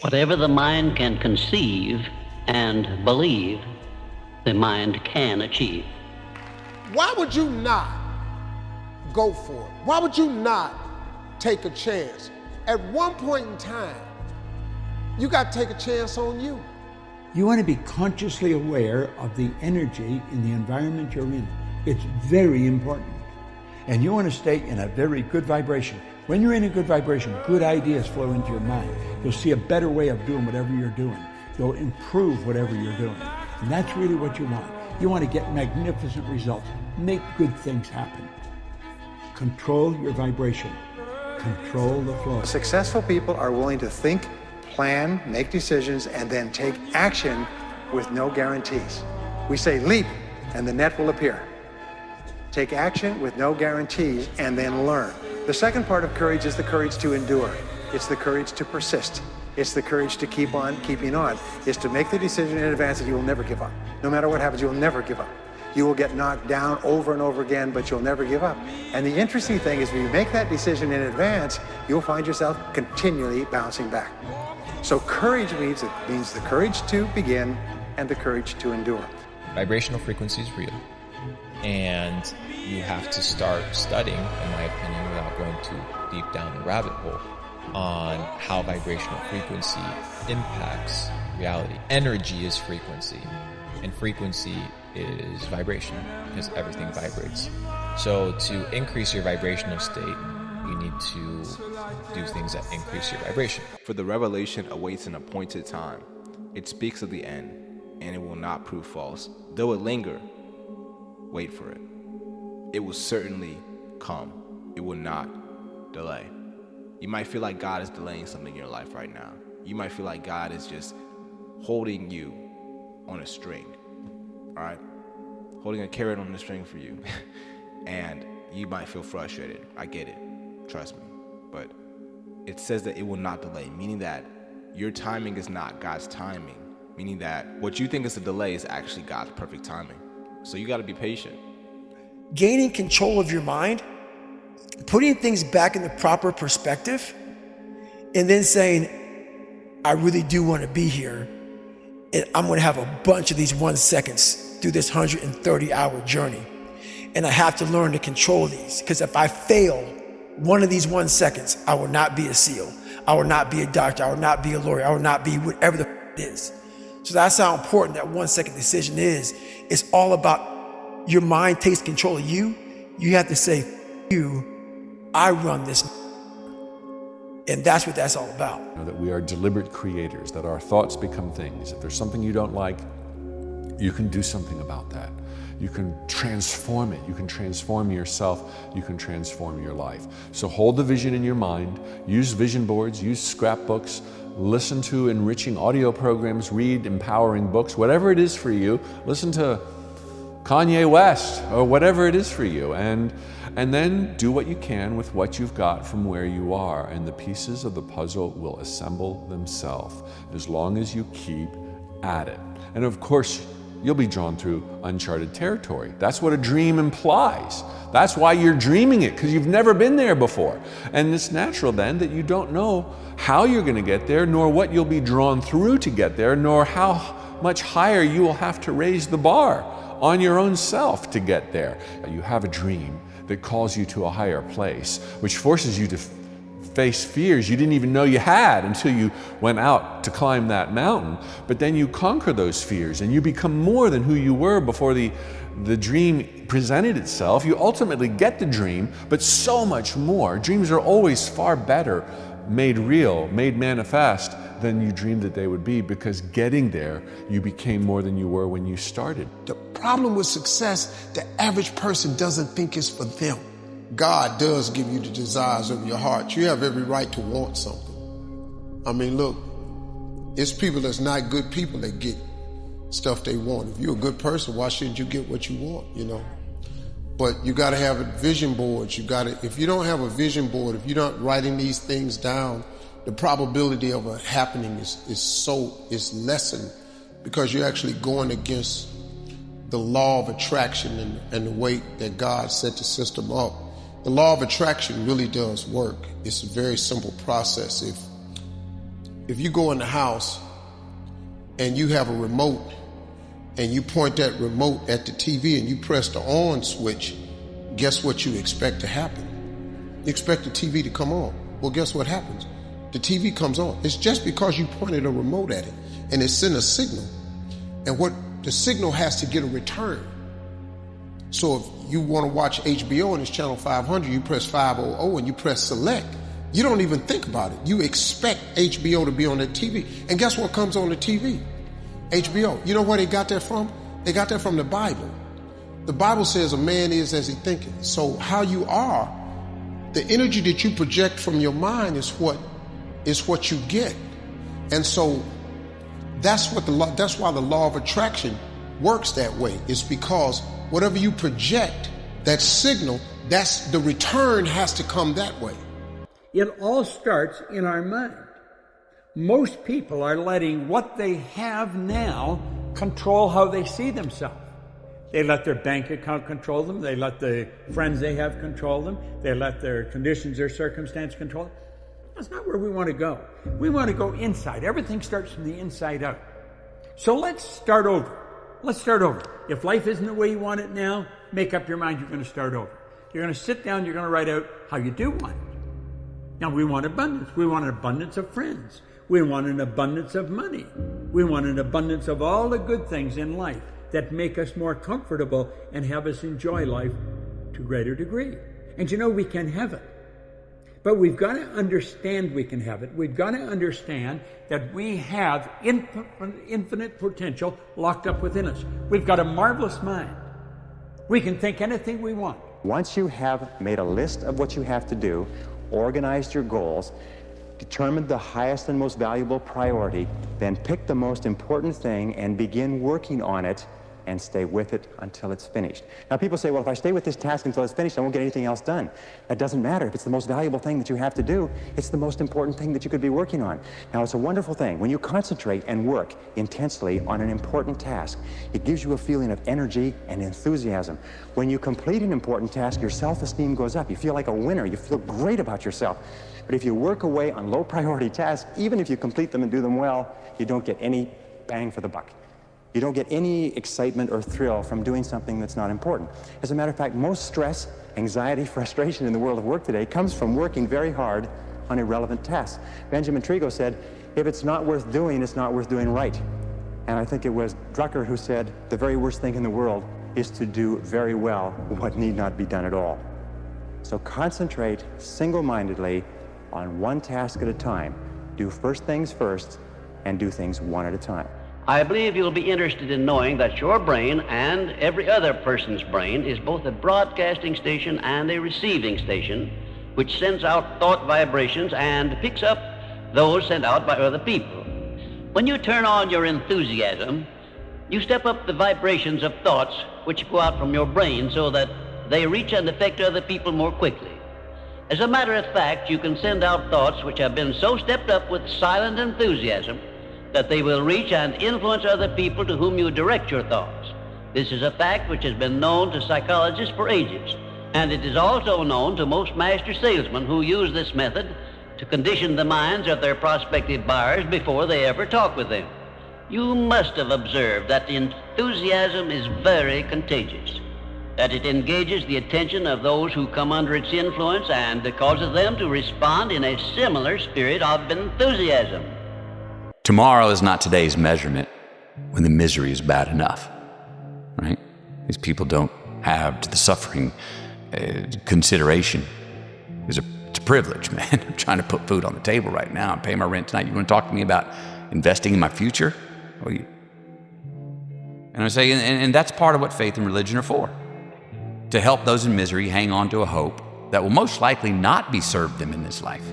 Whatever the mind can conceive and believe, the mind can achieve. Why would you not go for it? Why would you not take a chance? At one point in time, you got to take a chance on you. You want to be consciously aware of the energy in the environment you're in. It's very important. And you want to stay in a very good vibration. When you're in a good vibration, good ideas flow into your mind. You'll see a better way of doing whatever you're doing. You'll improve whatever you're doing. And that's really what you want. You want to get magnificent results. Make good things happen. Control your vibration. Control the flow. Successful people are willing to think, plan, make decisions, and then take action with no guarantees. We say leap, and the net will appear. Take action with no guarantees, and then learn. The second part of courage is the courage to endure. It's the courage to persist. It's the courage to keep on keeping on. It's to make the decision in advance that you will never give up. No matter what happens, you will never give up. You will get knocked down over and over again, but you'll never give up. And the interesting thing is when you make that decision in advance, you'll find yourself continually bouncing back. So courage means the courage to begin and the courage to endure. Vibrational frequency is real. And you have to start studying, in my opinion, without going too deep down the rabbit hole, on how vibrational frequency impacts reality. Energy is frequency, and frequency is vibration, because everything vibrates. So to increase your vibrational state, you need to do things that increase your vibration. For the revelation awaits an appointed time. It speaks of the end, and it will not prove false. Though it linger, wait for it. It will certainly come. It will not delay. You might feel like God is delaying something in your life right now. You might feel like God is just holding you on a string, all right? Holding a carrot on the string for you. And you might feel frustrated. I get it, trust me. But it says that it will not delay, meaning that your timing is not God's timing, meaning that what you think is a delay is actually God's perfect timing. So you got to be patient. Gaining control of your mind, putting things back in the proper perspective, and then saying, I really do want to be here, and I'm going to have a bunch of these 1 seconds through this 130-hour journey. And I have to learn to control these, because if I fail one of these 1 seconds, I will not be a SEAL. I will not be a doctor. I will not be a lawyer. I will not be whatever the it is. So that's how important that 1 second decision is. It's all about your mind takes control of you. You have to say, you, I run this. And that's what that's all about. You know, that we are deliberate creators, that our thoughts become things. If there's something you don't like, you can do something about that. You can transform it. You can transform yourself. You can transform your life. So hold the vision in your mind. Use vision boards. Use scrapbooks. Listen to enriching audio programs. Read empowering books. Whatever it is for you. Listen to Kanye West or whatever it is for you. And then do what you can with what you've got from where you are. And the pieces of the puzzle will assemble themselves as long as you keep at it. And of course, you'll be drawn through uncharted territory. That's what a dream implies. That's why you're dreaming it, because you've never been there before. And it's natural then that you don't know how you're going to get there, nor what you'll be drawn through to get there, nor how much higher you will have to raise the bar on your own self to get there. You have a dream that calls you to a higher place, which forces you to face fears you didn't even know you had until you went out to climb that mountain. But then you conquer those fears and you become more than who you were before the dream presented itself. You ultimately get the dream, but so much more. Dreams are always far better made real, made manifest than you dreamed that they would be, because getting there, you became more than you were when you started. The problem with success, the average person doesn't think it's for them. God does give you the desires of your heart. You have every right to want something. I mean, look, it's people that's not good people that get stuff they want. If you're a good person, why shouldn't you get what you want, you know? But you gotta have a vision board. If you don't have a vision board, if you're not writing these things down, the probability of it happening is lessened, because you're actually going against the law of attraction and the way that God set the system up. The law of attraction really does work. It's a very simple process. if you go in the house and you have a remote and you point that remote at the TV and you press the on switch, guess what you expect to happen? You expect the TV to come on. Well, guess what happens? The TV comes on. It's just because you pointed a remote at it and it sent a signal. And what the signal has to get a return. So if you want to watch HBO and it's channel 500, you press 500 and you press select. You don't even think about it. You expect HBO to be on the TV. And guess what comes on the TV? HBO. You know where they got that from? They got that from the Bible. The Bible says a man is as he thinketh. So how you are, the energy that you project from your mind is what you get. And so that's why the law of attraction works that way. It's because whatever you project, that signal, that's the return has to come that way. It all starts in our mind. Most people are letting what they have now control how they see themselves. They let their bank account control them. They let the friends they have control them. They let their conditions, their circumstance control them. That's not where we want to go. We want to go inside. Everything starts from the inside out. So let's start over. Let's start over. If life isn't the way you want it now, make up your mind you're going to start over. You're going to sit down, you're going to write out how you do want it. Now, we want abundance. We want an abundance of friends. We want an abundance of money. We want an abundance of all the good things in life that make us more comfortable and have us enjoy life to a greater degree. And you know, we can have it. But we've got to understand we can have it. We've got to understand that we have infinite potential locked up within us. We've got a marvelous mind. We can think anything we want. Once you have made a list of what you have to do, organized your goals, determined the highest and most valuable priority, then pick the most important thing and begin working on it and stay with it until it's finished. Now, people say, well, if I stay with this task until it's finished, I won't get anything else done. That doesn't matter. If it's the most valuable thing that you have to do, it's the most important thing that you could be working on. Now, it's a wonderful thing. When you concentrate and work intensely on an important task, it gives you a feeling of energy and enthusiasm. When you complete an important task, your self-esteem goes up. You feel like a winner. You feel great about yourself. But if you work away on low-priority tasks, even if you complete them and do them well, you don't get any bang for the buck. You don't get any excitement or thrill from doing something that's not important. As a matter of fact, most stress, anxiety, frustration in the world of work today comes from working very hard on irrelevant tasks. Benjamin Trigo said, if it's not worth doing, it's not worth doing right. And I think it was Drucker who said, the very worst thing in the world is to do very well what need not be done at all. So concentrate single-mindedly on one task at a time. Do first things first and do things one at a time. I believe you'll be interested in knowing that your brain and every other person's brain is both a broadcasting station and a receiving station, which sends out thought vibrations and picks up those sent out by other people. When you turn on your enthusiasm, you step up the vibrations of thoughts which go out from your brain so that they reach and affect other people more quickly. As a matter of fact, you can send out thoughts which have been so stepped up with silent enthusiasm that they will reach and influence other people to whom you direct your thoughts. This is a fact which has been known to psychologists for ages, and it is also known to most master salesmen who use this method to condition the minds of their prospective buyers before they ever talk with them. You must have observed that the enthusiasm is very contagious, that it engages the attention of those who come under its influence and causes them to respond in a similar spirit of enthusiasm. Tomorrow is not today's measurement when the misery is bad enough, right? These people don't have the suffering consideration. It's a privilege, man. I'm trying to put food on the table right now. I'm paying my rent tonight. You want to talk to me about investing in my future? And I say, and that's part of what faith and religion are for, to help those in misery hang on to a hope that will most likely not be served them in this life,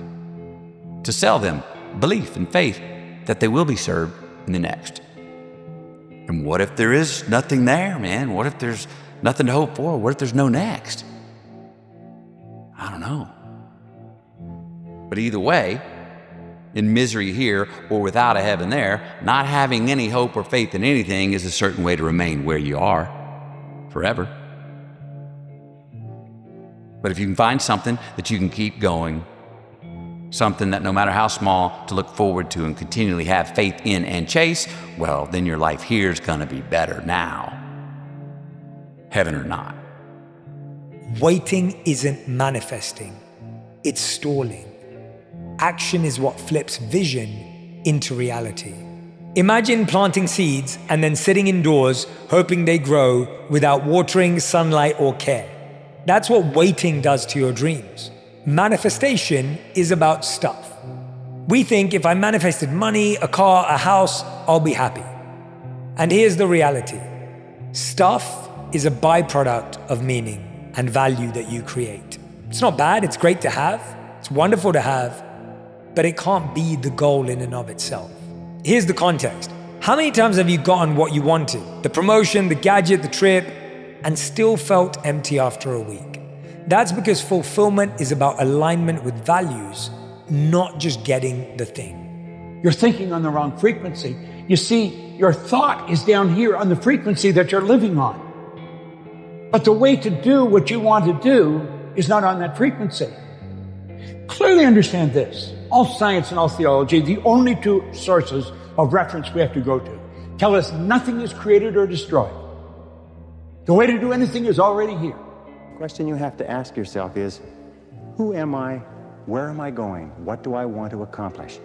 to sell them belief and faith that they will be served in the next. And what if there is nothing there, man? What if there's nothing to hope for? What if there's no next? I don't know. But either way, in misery here or without a heaven there, not having any hope or faith in anything is a certain way to remain where you are forever. But if you can find something that you can keep going something that no matter how small, to look forward to and continually have faith in and chase, well, then your life here is going to be better now. Heaven or not. Waiting isn't manifesting, it's stalling. Action is what flips vision into reality. Imagine planting seeds and then sitting indoors hoping they grow without watering, sunlight, or care. That's what waiting does to your dreams. Manifestation is about stuff. We think if I manifested money, a car, a house, I'll be happy. And here's the reality. Stuff is a byproduct of meaning and value that you create. It's not bad, it's great to have, it's wonderful to have, but it can't be the goal in and of itself. Here's the context. How many times have you gotten what you wanted? The promotion, the gadget, the trip, and still felt empty after a week? That's because fulfillment is about alignment with values, not just getting the thing. You're thinking on the wrong frequency. You see, your thought is down here on the frequency that you're living on. But the way to do what you want to do is not on that frequency. Clearly understand this. All science and all theology, the only two sources of reference we have to go to, tell us nothing is created or destroyed. The way to do anything is already here. The question you have to ask yourself is, who am I? Where am I going? What do I want to accomplish?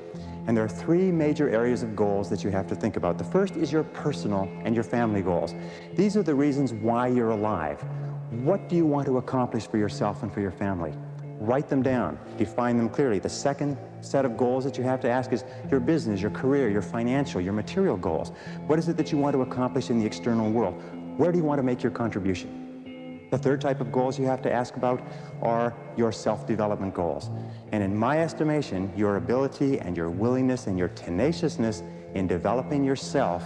And there are three major areas of goals that you have to think about. The first is your personal and your family goals. These are the reasons why you're alive. What do you want to accomplish for yourself and for your family? Write them down, define them clearly. The second set of goals that you have to ask is your business, your career, your financial, your material goals. What is it that you want to accomplish in the external world? Where do you want to make your contribution? The third type of goals you have to ask about are your self-development goals. And in my estimation, your ability and your willingness and your tenaciousness in developing yourself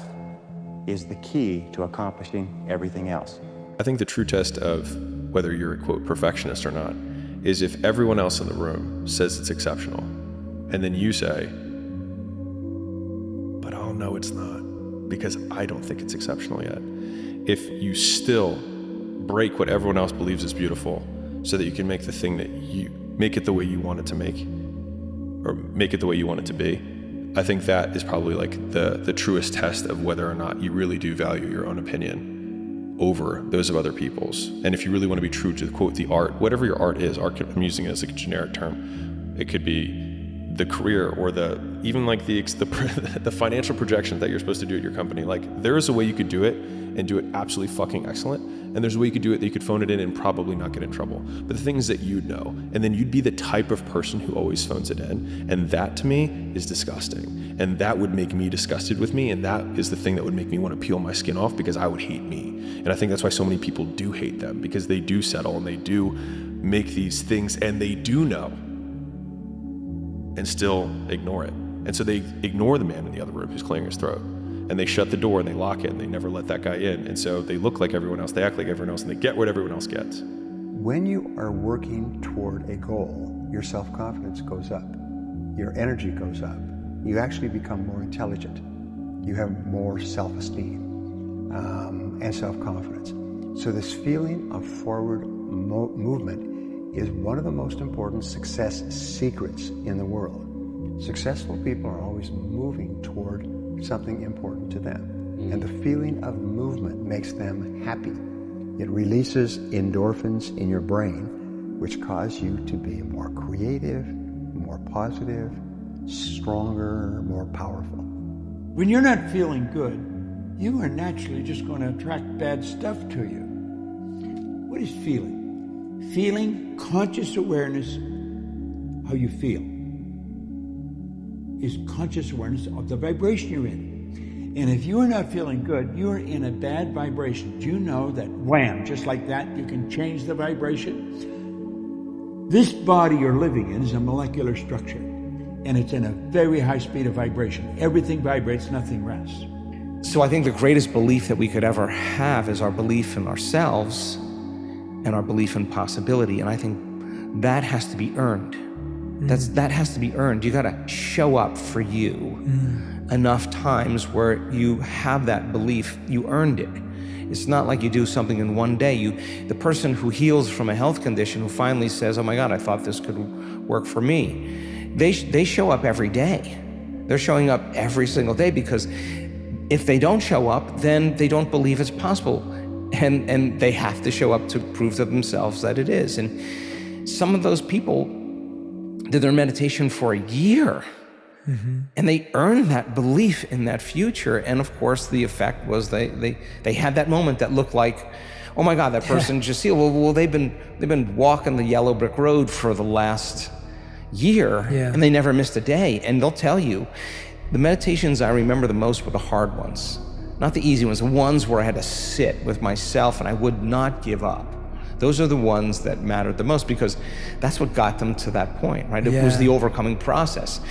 is the key to accomplishing everything else. I think the true test of whether you're a, quote, perfectionist or not is if everyone else in the room says it's exceptional, and then you say, but I'll know it's not because I don't think it's exceptional yet. If you still break what everyone else believes is beautiful so that you can make the thing that you make it the way you want it to make, or make it the way you want it to be, I think that is probably like the truest test of whether or not you really do value your own opinion over those of other people's. And if you really want to be true to, quote, the art, whatever your art is, art, I'm using it as a generic term. It could be the career or even like the financial projections that you're supposed to do at your company. Like, there is a way you could do it and do it absolutely fucking excellent. And there's a way you could do it that you could phone it in and probably not get in trouble. But the things that you'd know, and then you'd be the type of person who always phones it in. And that to me is disgusting. And that would make me disgusted with me. And that is the thing that would make me want to peel my skin off, because I would hate me. And I think that's why so many people do hate them, because they do settle and they do make these things and they do know and still ignore it. And so they ignore the man in the other room who's clearing his throat. And they shut the door and they lock it and they never let that guy in. And so they look like everyone else, they act like everyone else, and they get what everyone else gets. When you are working toward a goal, your self-confidence goes up, your energy goes up, you actually become more intelligent, you have more self-esteem and self-confidence. So this feeling of forward movement is one of the most important success secrets in the world. Successful people are always moving toward something important to them. And the feeling of movement makes them happy. It releases endorphins in your brain, which cause you to be more creative, more positive, stronger, more powerful. When you're not feeling good, you are naturally just going to attract bad stuff to you. What is feeling? Feeling, conscious awareness, how you feel, is conscious awareness of the vibration you're in. And if you are not feeling good, you are in a bad vibration. Do you know that wham, just like that, you can change the vibration? This body you're living in is a molecular structure, and it's in a very high speed of vibration. Everything vibrates, nothing rests. So I think the greatest belief that we could ever have is our belief in ourselves and our belief in possibility. And I think that has to be earned. That has to be earned. You gotta show up for you enough times where you have that belief, you earned it. It's not like you do something in one day. The person who heals from a health condition, who finally says, oh my God, I thought this could work for me. they show up every day. They're showing up every single day, because if they don't show up, then they don't believe it's possible. And they have to show up to prove to themselves that it is. And some of those people did their meditation for a year. And they earned that belief in that future. And of course, the effect was they had that moment that looked like, oh my God, that person just healed. Well, they've been walking the yellow brick road for the last year, and they never missed a day. And they'll tell you, the meditations I remember the most were the hard ones, not the easy ones, the ones where I had to sit with myself and I would not give up. Those are the ones that mattered the most, because that's what got them to that point, right? It was the overcoming process.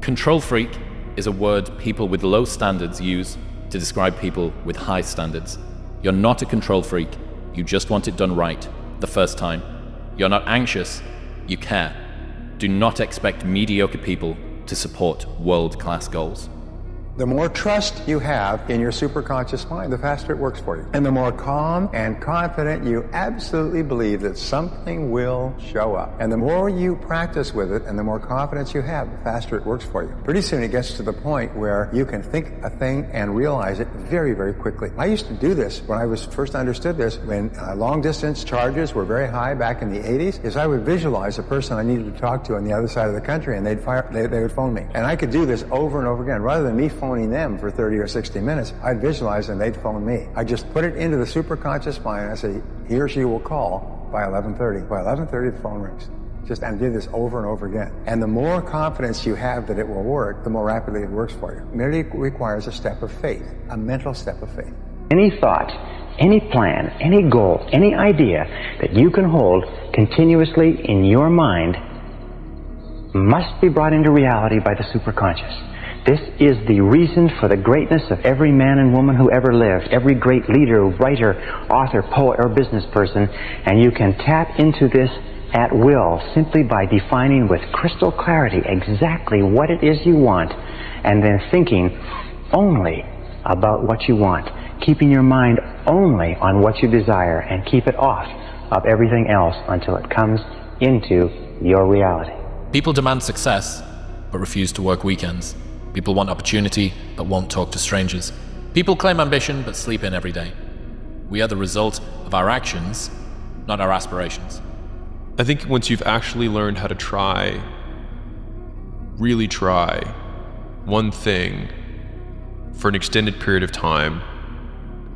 Control freak is a word people with low standards use to describe people with high standards. You're not a control freak, you just want it done right the first time. You're not anxious, you care. Do not expect mediocre people to support world-class goals. The more trust you have in your superconscious mind, the faster it works for you. And the more calm and confident you absolutely believe that something will show up. And the more you practice with it and the more confidence you have, the faster it works for you. Pretty soon it gets to the point where you can think a thing and realize it very, very quickly. I used to do this when I was first understood this, when long-distance charges were very high back in the 80s, is I would visualize a person I needed to talk to on the other side of the country, and they would phone me. And I could do this over and over again. Rather than me phoning them for 30 or 60 minutes, I'd visualize and they'd phone me. I just put it into the superconscious mind, and I say, he or she will call by 11:30. By 11:30, the phone rings. And do this over and over again. And the more confidence you have that it will work, the more rapidly it works for you. It merely requires a step of faith, a mental step of faith. Any thought, any plan, any goal, any idea that you can hold continuously in your mind must be brought into reality by the superconscious. This is the reason for the greatness of every man and woman who ever lived, every great leader, writer, author, poet, or business person, and you can tap into this at will simply by defining with crystal clarity exactly what it is you want, and then thinking only about what you want, keeping your mind only on what you desire, and keep it off of everything else until it comes into your reality. People demand success, but refuse to work weekends. People want opportunity, but won't talk to strangers. People claim ambition, but sleep in every day. We are the result of our actions, not our aspirations. I think once you've actually learned how to really try one thing for an extended period of time,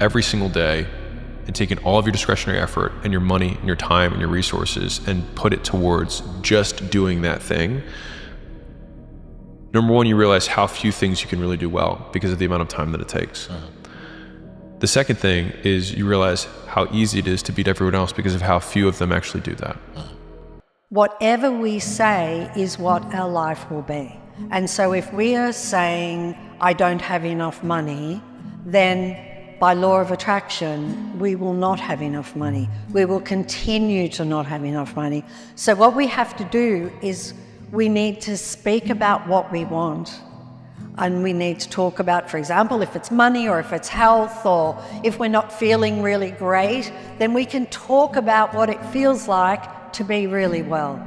every single day, and taken all of your discretionary effort and your money and your time and your resources and put it towards just doing that thing, number one, you realize how few things you can really do well because of the amount of time that it takes. The second thing is you realize how easy it is to beat everyone else because of how few of them actually do that. Whatever we say is what our life will be. And so if we are saying, I don't have enough money, then by law of attraction, we will not have enough money. We will continue to not have enough money. So what we have to do is we need to speak about what we want. And we need to talk about, for example, if it's money or if it's health, or if we're not feeling really great, then we can talk about what it feels like to be really well,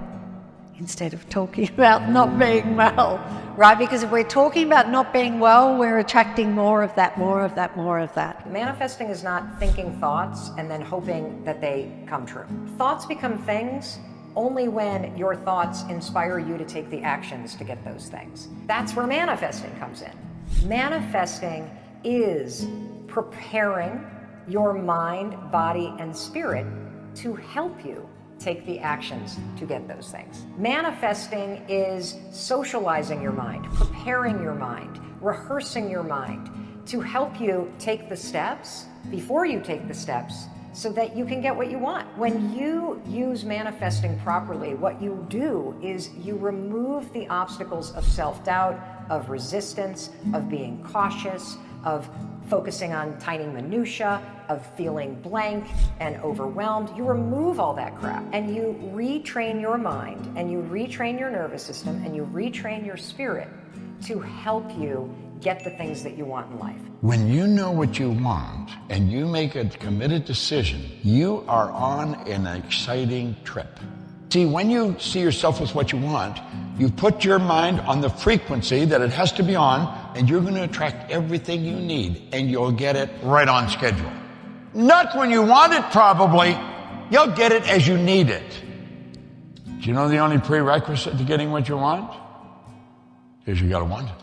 instead of talking about not being well, right? Because if we're talking about not being well, we're attracting more of that, more of that, more of that. Manifesting is not thinking thoughts and then hoping that they come true. Thoughts become things only when your thoughts inspire you to take the actions to get those things. That's where manifesting comes in. Manifesting is preparing your mind, body, and spirit to help you take the actions to get those things. Manifesting is socializing your mind, preparing your mind, rehearsing your mind to help you take the steps before you take the steps so that you can get what you want. When you use manifesting properly, what you do is you remove the obstacles of self-doubt, of resistance, of being cautious, of focusing on tiny minutia, of feeling blank and overwhelmed. You remove all that crap and you retrain your mind and you retrain your nervous system and you retrain your spirit to help you get the things that you want in life. When you know what you want and you make a committed decision, you are on an exciting trip. See, when you see yourself as what you want, you put your mind on the frequency that it has to be on, and you're going to attract everything you need, and you'll get it right on schedule. Not when you want it, probably. You'll get it as you need it. Do you know the only prerequisite to getting what you want? Is you got to want it.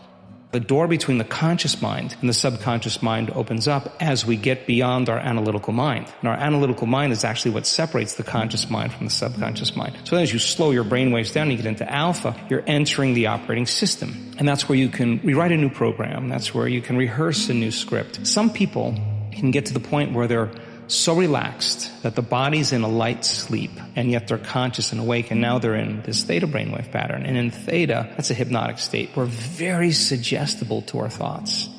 The door between the conscious mind and the subconscious mind opens up as we get beyond our analytical mind. And our analytical mind is actually what separates the conscious mind from the subconscious mind. So as you slow your brain waves down, you get into alpha, you're entering the operating system. And that's where you can rewrite a new program. That's where you can rehearse a new script. Some people can get to the point where they're so relaxed that the body's in a light sleep, and yet they're conscious and awake, and now they're in this theta brainwave pattern. And in theta, that's a hypnotic state. We're very suggestible to our thoughts.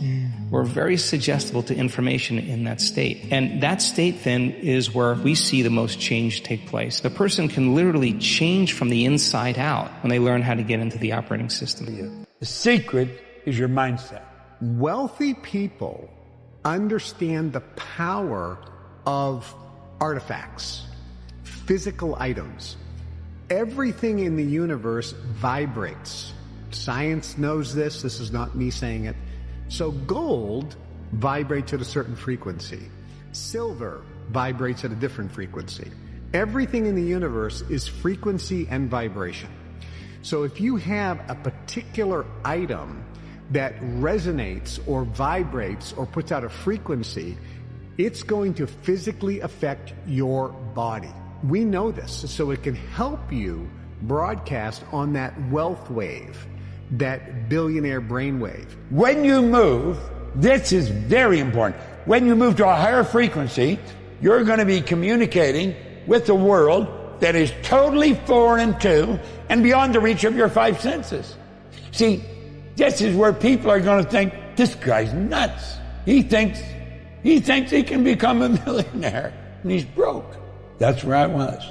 We're very suggestible to information in that state. And that state then is where we see the most change take place. The person can literally change from the inside out when they learn how to get into the operating system. The secret is your mindset. Wealthy people understand the power of artifacts, physical items. Everything in the universe vibrates. Science knows this. This is not me saying it. So gold vibrates at a certain frequency. Silver vibrates at a different frequency. Everything in the universe is frequency and vibration. So if you have a particular item that resonates or vibrates or puts out a frequency, it's going to physically affect your body. We know this, so it can help you broadcast on that wealth wave, that billionaire brainwave. When you move, this is very important. When you move to a higher frequency, you're going to be communicating with the world that is totally foreign to and beyond the reach of your five senses. See, this is where people are going to think, this guy's nuts. He thinks he can become a millionaire, and he's broke. That's where I was.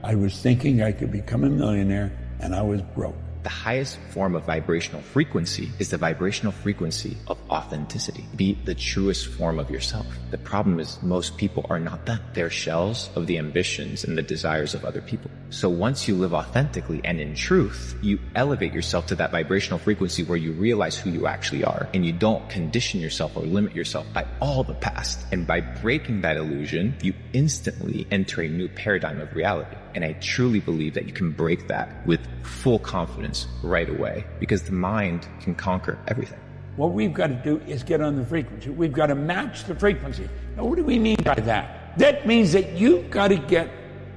I was thinking I could become a millionaire, and I was broke. The highest form of vibrational frequency is the vibrational frequency of authenticity. Be the truest form of yourself. The problem is most people are not that. They're shells of the ambitions and the desires of other people. So once you live authentically and in truth, you elevate yourself to that vibrational frequency where you realize who you actually are, and you don't condition yourself or limit yourself by all the past. And by breaking that illusion, you instantly enter a new paradigm of reality. And I truly believe that you can break that with full confidence right away, because the mind can conquer everything. What we've got to do is get on the frequency. We've got to match the frequency. Now, what do we mean by that? That means that you've got to get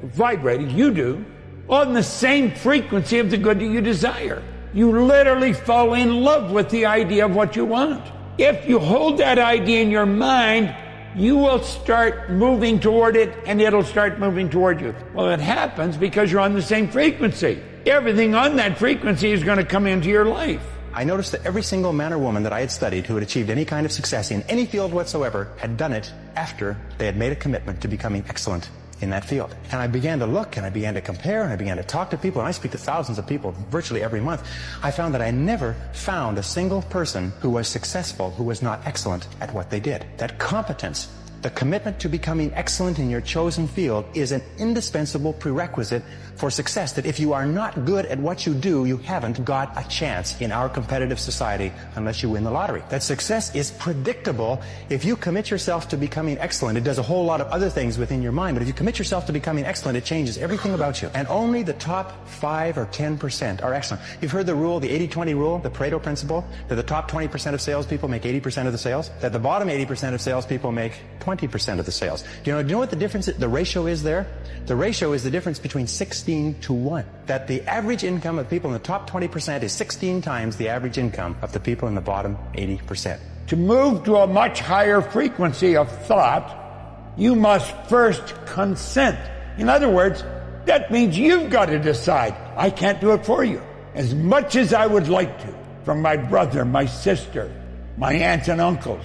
vibrating, you do, on the same frequency of the good that you desire. You literally fall in love with the idea of what you want. If you hold that idea in your mind, you will start moving toward it, and it'll start moving toward you. Well, it happens because you're on the same frequency. Everything on that frequency is going to come into your life. I noticed that every single man or woman that I had studied who had achieved any kind of success in any field whatsoever had done it after they had made a commitment to becoming excellent in that field. And I began to look, and I began to compare, and I began to talk to people, and I speak to thousands of people virtually every month. I found that I never found a single person who was successful who was not excellent at what they did. That competence, the commitment to becoming excellent in your chosen field, is an indispensable prerequisite for success. That if you are not good at what you do, you haven't got a chance in our competitive society unless you win the lottery. That success is predictable. If you commit yourself to becoming excellent, it does a whole lot of other things within your mind, but if you commit yourself to becoming excellent, it changes everything about you. And only the top 5 or 10% are excellent. You've heard the rule, the 80-20 rule, the Pareto principle, that the top 20% of salespeople make 80% of the sales, that the bottom 80% of salespeople make 20% of the sales. Do you know what the difference, the ratio is there? The ratio is the difference between 16 to 1. That the average income of people in the top 20% is 16 times the average income of the people in the bottom 80%. To move to a much higher frequency of thought, you must first consent. In other words, that means you've got to decide. I can't do it for you. As much as I would like to, from my brother, my sister, my aunts and uncles,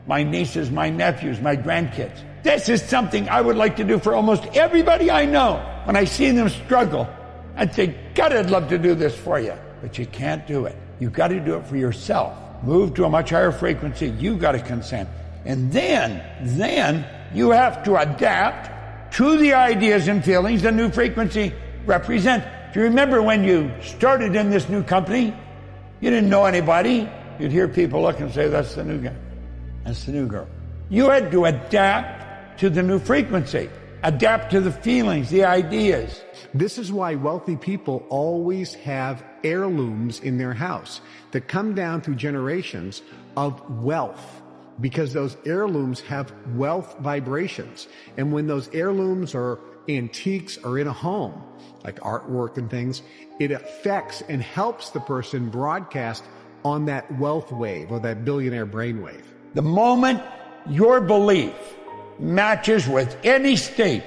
my nieces, my nephews, my grandkids. This is something I would like to do for almost everybody I know. When I see them struggle, I'd say, God, I'd love to do this for you. But you can't do it. You've got to do it for yourself. Move to a much higher frequency. You've got to consent. And then you have to adapt to the ideas and feelings, the new frequency represent. If you remember when you started in this new company, you didn't know anybody. You'd hear people look and say, that's the new guy. That's the new girl. You had to adapt to the new frequency, adapt to the feelings, the ideas. This is why wealthy people always have heirlooms in their house that come down through generations of wealth, because those heirlooms have wealth vibrations. And when those heirlooms or antiques are in a home, like artwork and things, it affects and helps the person broadcast on that wealth wave or that billionaire brainwave. The moment your belief matches with any state,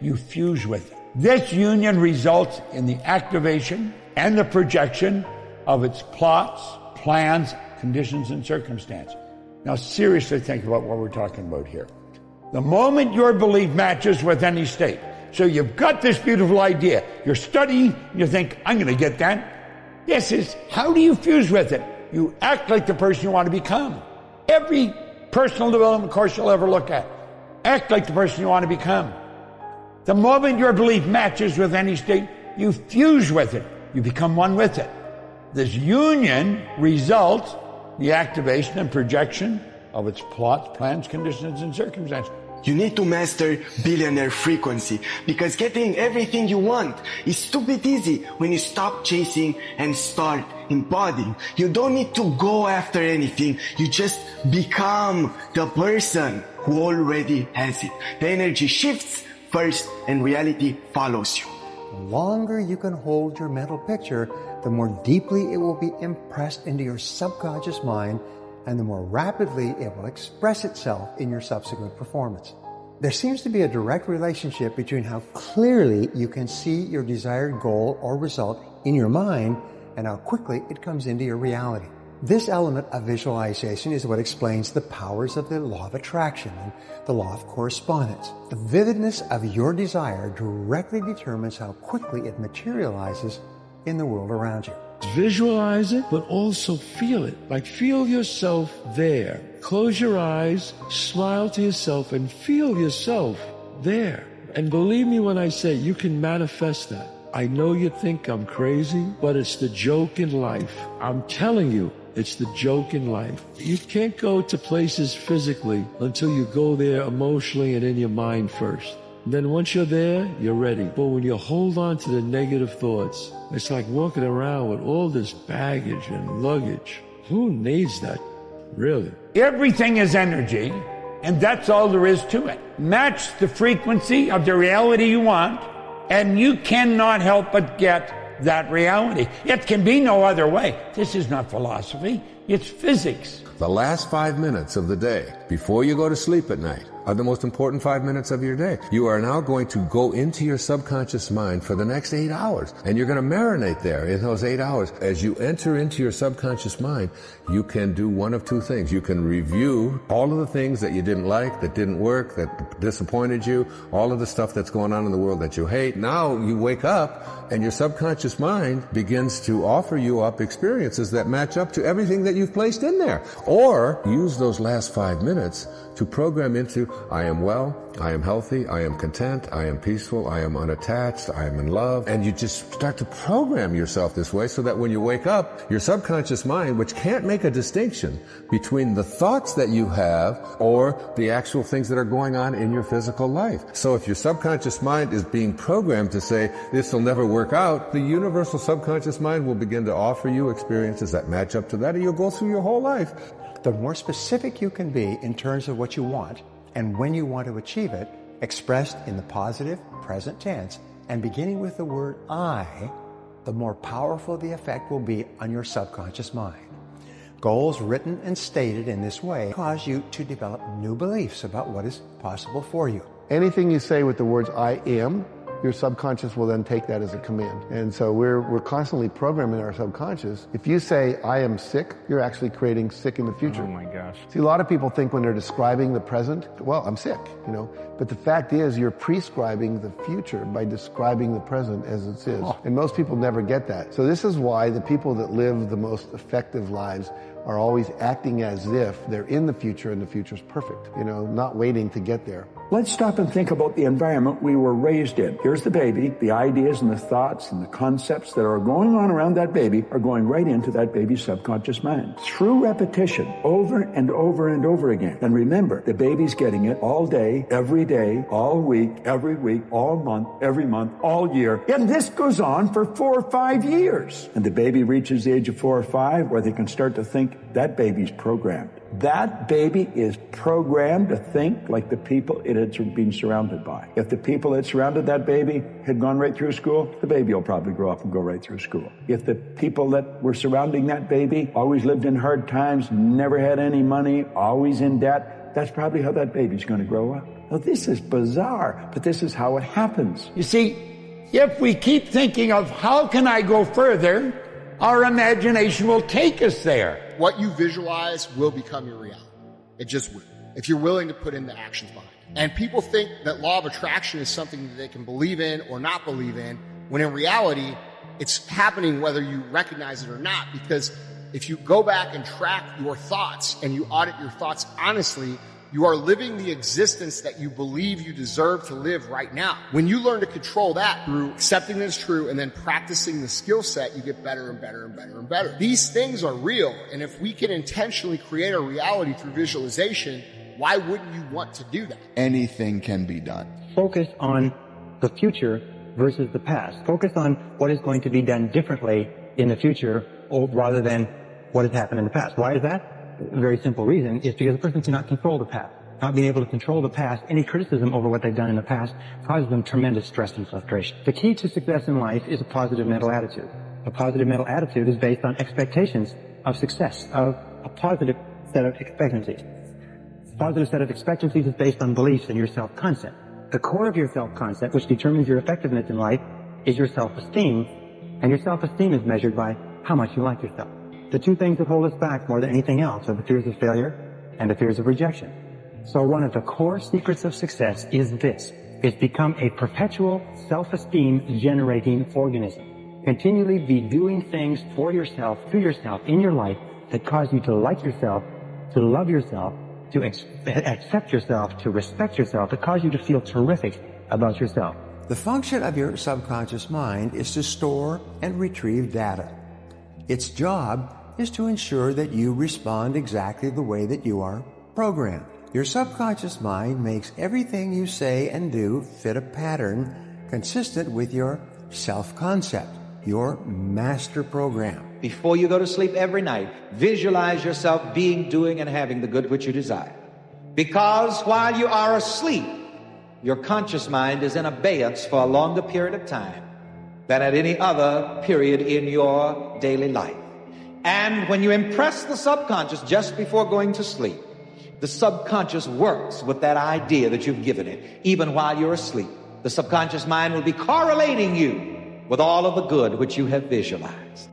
you fuse with it. This union results in the activation and the projection of its plots, plans, conditions, and circumstances. Now seriously think about what we're talking about here. The moment your belief matches with any state, so you've got this beautiful idea, you're studying, you think, I'm going to get that. This is, how do you fuse with it? You act like the person you want to become. Every personal development course you'll ever look at, act like the person you want to become. The moment your belief matches with any state, you fuse with it. You become one with it. This union results in the activation and projection of its plots, plans, conditions, and circumstances. You need to master billionaire frequency, because getting everything you want is stupid easy when you stop chasing and start embodying. You don't need to go after anything. You just become the person who already has it. The energy shifts first and reality follows you. The longer you can hold your mental picture, the more deeply it will be impressed into your subconscious mind, and the more rapidly it will express itself in your subsequent performance. There seems to be a direct relationship between how clearly you can see your desired goal or result in your mind and how quickly it comes into your reality. This element of visualization is what explains the powers of the law of attraction and the law of correspondence. The vividness of your desire directly determines how quickly it materializes in the world around you. Visualize it, but also feel it. Like, feel yourself there. Close your eyes, smile to yourself, and feel yourself there. And believe me when I say you can manifest that. I know you think I'm crazy, but it's the joke in life. I'm telling you, it's the joke in life. You can't go to places physically until you go there emotionally and in your mind first. Then once you're there, you're ready. But when you hold on to the negative thoughts, it's like walking around with all this baggage and luggage. Who needs that, really? Everything is energy, and that's all there is to it. Match the frequency of the reality you want, and you cannot help but get that reality. It can be no other way. This is not philosophy, it's physics. The last 5 minutes of the day, before you go to sleep at night, are the most important 5 minutes of your day. You are now going to go into your subconscious mind for the next 8 hours, and you're going to marinate there in those 8 hours. As you enter into your subconscious mind, you can do one of two things. You can review all of the things that you didn't like, that didn't work, that disappointed you, all of the stuff that's going on in the world that you hate. Now you wake up, and your subconscious mind begins to offer you up experiences that match up to everything that you've placed in there. Or use those last 5 minutes to program into, I am well, I am healthy, I am content, I am peaceful, I am unattached, I am in love. And you just start to program yourself this way so that when you wake up, your subconscious mind, which can't make a distinction between the thoughts that you have or the actual things that are going on in your physical life. So if your subconscious mind is being programmed to say, this will never work out, the universal subconscious mind will begin to offer you experiences that match up to that, and you'll go through your whole life. The more specific you can be in terms of what you want and when you want to achieve it, expressed in the positive present tense and beginning with the word I, the more powerful the effect will be on your subconscious mind. Goals written and stated in this way cause you to develop new beliefs about what is possible for you. Anything you say with the words I am, your subconscious will then take that as a command. And so we're constantly programming our subconscious. If you say, I am sick, you're actually creating sick in the future. Oh my gosh. See, a lot of people think when they're describing the present, well, I'm sick, you know. But the fact is, you're prescribing the future by describing the present as it is. And most people never get that. So this is why the people that live the most effective lives are always acting as if they're in the future and the future's perfect, not waiting to get there. Let's stop and think about the environment we were raised in. Here's the baby. The ideas and the thoughts and the concepts that are going on around that baby are going right into that baby's subconscious mind. Through repetition, over and over and over again. And remember, the baby's getting it all day, all week, every week, all month, every month, all year. And this goes on for 4 or 5 years. And the baby reaches the age of 4 or 5 where they can start to think that baby's programmed. That baby is programmed to think like the people it had been surrounded by. If the people that surrounded that baby had gone right through school, the baby will probably grow up and go right through school. If the people that were surrounding that baby always lived in hard times, never had any money, always in debt, that's probably how that baby's going to grow up. Now, this is bizarre, but this is how it happens. You see, if we keep thinking of how can I go further, our imagination will take us there. What you visualize will become your reality. It just will, if you're willing to put in the actions behind it. And people think that law of attraction is something that they can believe in or not believe in, when in reality, it's happening whether you recognize it or not. Because if you go back and track your thoughts and you audit your thoughts honestly, you are living the existence that you believe you deserve to live right now. When you learn to control that through accepting that it's true and then practicing the skill set, you get better and better and better and better. These things are real, and if we can intentionally create a reality through visualization, why wouldn't you want to do that? Anything can be done. Focus on the future versus the past. Focus on what is going to be done differently in the future rather than what has happened in the past. Why is that? A very simple reason is because the person cannot control the past. Not being able to control the past, any criticism over what they've done in the past causes them tremendous stress and frustration. The key to success in life is a positive mental attitude. A positive mental attitude is based on expectations of success, of a positive set of expectancies. A positive set of expectancies is based on beliefs in your self-concept. The core of your self-concept, which determines your effectiveness in life, is your self-esteem, and your self-esteem is measured by how much you like yourself. The two things that hold us back more than anything else are the fears of failure and the fears of rejection. So one of the core secrets of success is this. It's become a perpetual self-esteem generating organism. Continually be doing things for yourself, to yourself, in your life that cause you to like yourself, to love yourself, to accept yourself, to respect yourself, that cause you to feel terrific about yourself. The function of your subconscious mind is to store and retrieve data. Its job is to ensure that you respond exactly the way that you are programmed. Your subconscious mind makes everything you say and do fit a pattern consistent with your self-concept, your master program. Before you go to sleep every night, visualize yourself being, doing, and having the good which you desire. Because while you are asleep, your conscious mind is in abeyance for a longer period of time than at any other period in your daily life. And when you impress the subconscious just before going to sleep, the subconscious works with that idea that you've given it, even while you're asleep. The subconscious mind will be correlating you with all of the good which you have visualized.